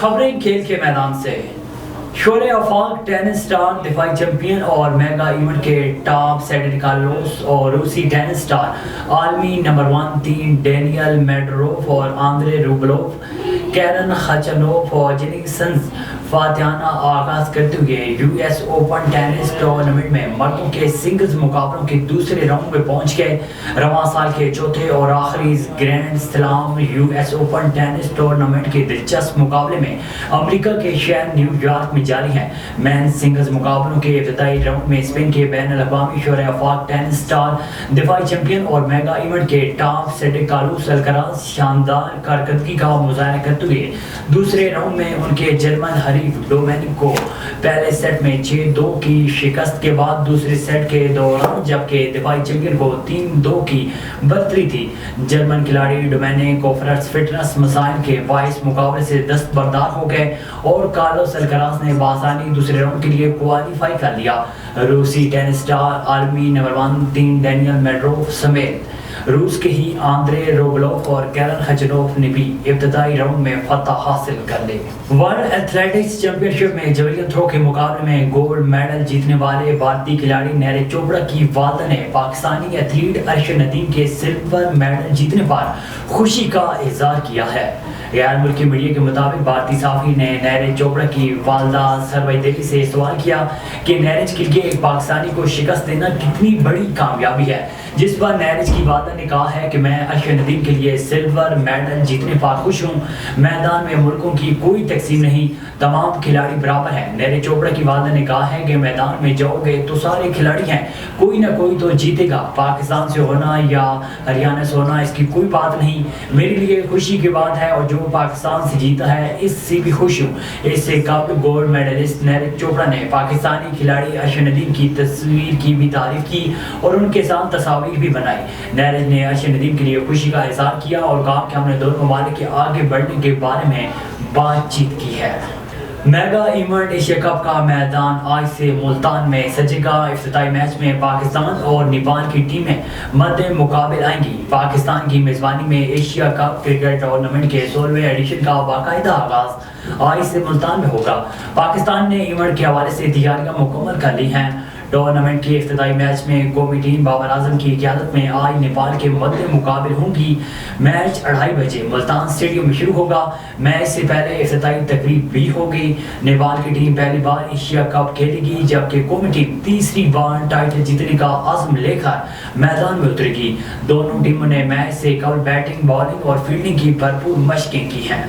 خبریں کھیل کے میدان سے۔ شورے آفاق ٹینس اسٹار دفاعی چیمپئن اور میگا ایونٹ کے ٹاپ سیڈر کارلوس اور روسی ٹینس اسٹار عالمی نمبر 1 3 ڈینیل میڈروف اور آندرے روبلوف کیرن خچنوف اور جینکسنز فاتحانہ آغاز کرتے ہوئے U S open tennis tournament میں مردوں کے سنگلز مقابلوں کے دوسرے راؤنڈ میں پہنچ گئے۔ رواں سال کے چوتھے اور آخری grand slam U S open tennis tournament کے دلچسپ مقابلے میں امریکہ کے شہر نیو یارک میں جاری ہیں۔ مین سنگلز مقابلوں کے ابتدائی راؤنڈ میں اسپین کے بین الاقوامی شورے آفاق ٹینس اسٹار دفاعی چیمپئن اور میگا ایونٹ کے ٹاپ سیڈر کارلوس الکراز شاندار کارکردگی کا مظاہرہ کرتے ہوئے دوسرے راؤنڈ میں ان کے جرمن حریف ڈومینک کو پہلے سیٹ میں 6-2 کی شکست کے بعد دوسرے سیٹ کے دوران جبکہ دفاعی چیمپئن کو 3-2 کی برتری تھی۔ جرمن کھلاڑی ڈومینک کوفرٹس فٹنس مسائل کے باعث مقابلے سے دستبردار ہو گئے اور کارلوس الکراز نے بآسانی دوسرے راؤنڈ کے لیے کوالیفائی کر لیا۔ روسی ٹینس اسٹار عالمی نمبر 1 3 ڈینیل میڈروف سمیت روس کے ہی آندرے روبلوف اور کیرن خچنوف نے بھی ابتدائی راؤنڈ میں فتح حاصل کر لی۔ ورلڈ ایتھلیٹکس چیمپئن شپ میں جیولین تھرو کے مقابلے میں گولڈ میڈل جیتنے والے بھارتی کھلاڑی نیرج چوپڑا کی والدہ نے پاکستانی ایتھلیٹ ارشد ندیم کے سلور میڈل جیتنے پر خوشی کا اظہار کیا ہے۔ غیر ملکی میڈیا کے مطابق بھارتی صحافی نے نیرج چوپڑا کی والدہ سروئی دیوی سے سوال کیا کہ نیرج کے لیے ایک پاکستانی کو شکست دینا کتنی بڑی کامیابی ہے، جس پر نیرج کی والدہ نے کہا ہے کہ میں ارشد ندیم کے لیے سلور میڈل جیتنے پر خوش ہوں۔ میدان میں ملکوں کی کوئی تقسیم نہیں، تمام کھلاڑی برابر ہیں۔ نیرج چوپڑا کی والدہ نے کہا ہے کہ میدان میں جاؤ گے تو سارے کھلاڑی ہیں، کوئی نہ کوئی تو جیتے گا، پاکستان سے ہونا یا ہریانہ سے ہونا اس کی کوئی بات نہیں، میرے لیے خوشی کی بات ہے اور جو پاکستان سے جیتا ہے اس سے بھی خوش ہوں۔ اس سے قبل گولڈ میڈلسٹ نیرج چوپڑا نے پاکستانی کھلاڑی ارشد ندیم کی تصویر کی بھی تعریف کی اور ان کے ساتھ تصاویر بھی بنائی۔ نیرج نے ارشد ندیم کے لیے خوشی کا اظہار کیا اور کہا کہ ہم نے دونوں ممالک کے آگے بڑھنے کے بارے میں بات چیت کی ہے۔ میگا ایونٹ ایشیا کپ کا میدان آج سے ملتان میں سجے گا۔ افتتاحی میچ میں پاکستان اور نیپال کی ٹیمیں مد مقابل آئیں گی۔ پاکستان کی میزبانی میں ایشیا کپ کرکٹ ٹورنامنٹ کے 16ویں ایڈیشن کا باقاعدہ آغاز آج سے ملتان میں ہوگا۔ پاکستان نے ایونٹ کے حوالے سے تیاریاں مکمل کر لی ہیں۔ ٹورنامنٹ کے افتتاحی میچ میں قومی ٹیم بابر اعظم کی قیادت میں آج نیپال کے مد مقابل ہوں گی۔ میچ 2:30 بجے ملتان اسٹیڈیم میں شروع ہوگا۔ میچ سے پہلے افتتاحی تقریب بھی ہوگی۔ نیپال کی ٹیم پہلی بار ایشیا کپ کھیلے گی جبکہ قومی ٹیم تیسری بار ٹائٹل جیتنے کا عزم لے کر میدان میں اترے گی۔ دونوں ٹیموں نے میچ سے قبل بیٹنگ، بالنگ اور فیلڈنگ کی بھرپور مشقیں کی ہیں۔